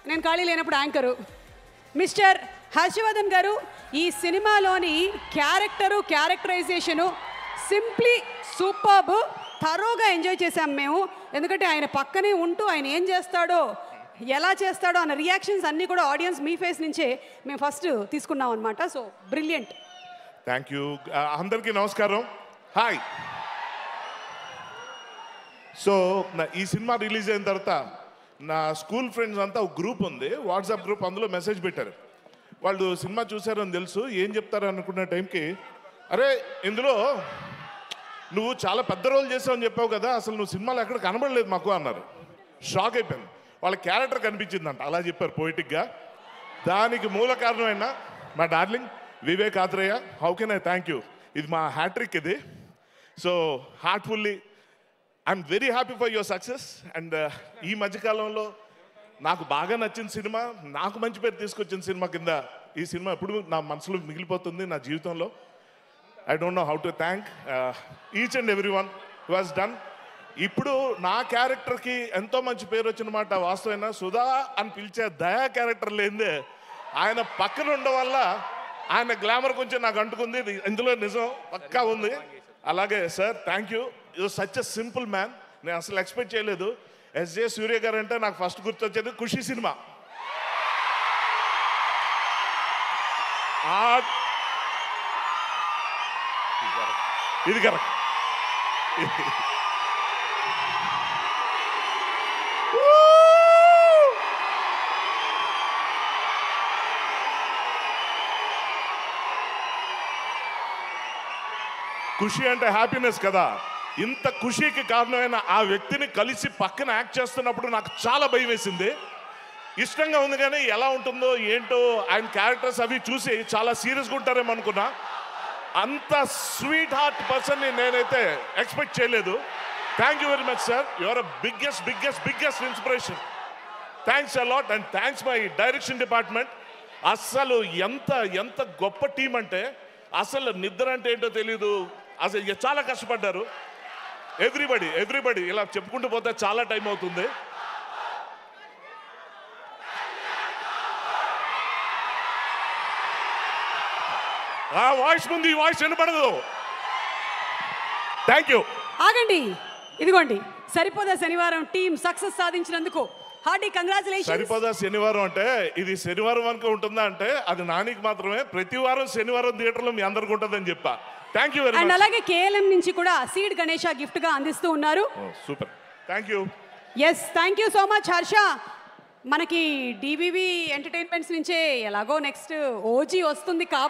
నేను ఖాళీ లేనప్పుడు యాంకరు. మిస్టర్ హర్షవర్ధన్ గారు, ఈ సినిమాలోని క్యారెక్టరైజేషను సింప్లీ సూపర్బ్. థరోగా ఎంజాయ్ చేశాం మేము. ఎందుకంటే ఆయన పక్కనే ఉంటూ ఆయన ఏం చేస్తాడో, ఎలా చేస్తాడో అన్న రియాక్షన్స్ అన్నీ కూడా ఆడియన్స్ మీ ఫేస్ నుంచే మేము ఫస్ట్ తీసుకున్నాం అనమాట. So brilliant. Thank you. అందరికీ నమస్కారం. హాయ్. సో ఈ సినిమా రిలీజ్ అయిన తర్వాత నా స్కూల్ ఫ్రెండ్స్ అంతా ఒక గ్రూప్ ఉంది, వాట్సాప్ గ్రూప్. అందులో మెసేజ్ పెట్టారు. వాళ్ళు సినిమా చూశారని తెలుసు, ఏం చెప్తారు అనుకున్న టైంకి, అరే ఇందులో నువ్వు చాలా పెద్ద రోల్ చేసావని చెప్పావు కదా, అసలు నువ్వు సినిమాలో ఎక్కడ కనబడలేదు మాకు అన్నారు. షాక్ అయిపోయాను. వాళ్ళ క్యారెక్టర్ కనిపించిందంట, అలా చెప్పారు పోయిటిక్గా. దానికి మూల కారణమైన మా darling Vivek Athreya. How can I thank you. ఇది మా హ్యాట్రిక్ ఇది. So heartfully I'm very happy for your success. And ఈ మధ్యకాలంలో నాకు బాగా నచ్చిన సినిమా, నాకు మంచి పేరు తీసుకొచ్చిన సినిమా కింద ఈ సినిమా ఎప్పుడు నా మనసులో మిగిలిపోతుంది నా జీవితంలో. I don't know how to thank each and every one who has done. ఇప్పుడు నా క్యారెక్టర్కి ఎంతో మంచి పేరు వచ్చిన మాట వాస్తవమైన. సుధా అని పిలిచే దయా క్యారెక్టర్ లేదే ఆయన పక్కన ఉండడం వల్ల ఆయన గ్లామర్ కొంచెం నాకు అంటుకుంది. ఇందులో నిజం పక్కా ఉంది. అలాగే సార్ థ్యాంక్ యూ. ఇది సచ్ ఎ సింపుల్ మ్యాన్. నేను అసలు ఎక్స్పెక్ట్ చేయలేదు. ఎస్జే సూర్య గారు అంటే నాకు ఫస్ట్ గుర్తొచ్చేది ఖుషి సినిమా. ఇది కరెక్ట్. ఖుషి అంటే హ్యాపీనెస్ కదా. ఇంత ఖుషికి కారణమైన ఆ వ్యక్తిని కలిసి పక్కన యాక్ట్ చేస్తున్నప్పుడు నాకు చాలా భయం వేసింది. ఇష్టంగా ఉంది కానీ ఎలా ఉంటుందో ఏంటో, ఆయన క్యారెక్టర్స్ అవి చూసి చాలా సీరియస్గా ఉంటారేమో అనుకున్నా. అంత స్వీట్ హార్ట్ పర్సన్ని నేనైతే ఎక్స్పెక్ట్ చేయలేదు. Thank you very much sir. Your biggest inspiration. Thanks a lot. And thanks my direction department. అస్సలు ఎంత గొప్ప టీం అంటే, అసలు నిద్ర అంటే ఏంటో తెలీదు. అసలు చాలా కష్టపడ్డారు. ఎవ్రీబడి ఇలా చెప్పుకుంటూ పోతే చాలా టైం అవుతుంది. ఆ వాయిస్ ముందు ఈ వాయిస్ వినపడదు. Thank you. ఆగండి, ఇదిగోండి సరిపోదా శనివారం టీం సక్సెస్ సాధించినందుకు హార్టీ కంగ్రాచులేషన్స్. సరిపోదా శనివారం అంటే ఇది శనివారం వరకు ఉంటుందా అంటే అది నానికి మాత్రమే. ప్రతి వారం శనివారం థియేటర్లో మీ అందరికి ఉంటుందని చెప్పా. Thank you very much. And అలాగే కేఎల్ఎం నుంచి కూడా సీడ్ గణేష గిఫ్ట్ గా అందిస్తూ ఉన్నారు. Super. Thank you. Yes thank you so much Harsha. మనకి డివివి ఎంటర్టైన్మెంట్స్ నుంచే ఎలాగో నెక్స్ట్ ఓజీ వస్తుంది కాబట్టి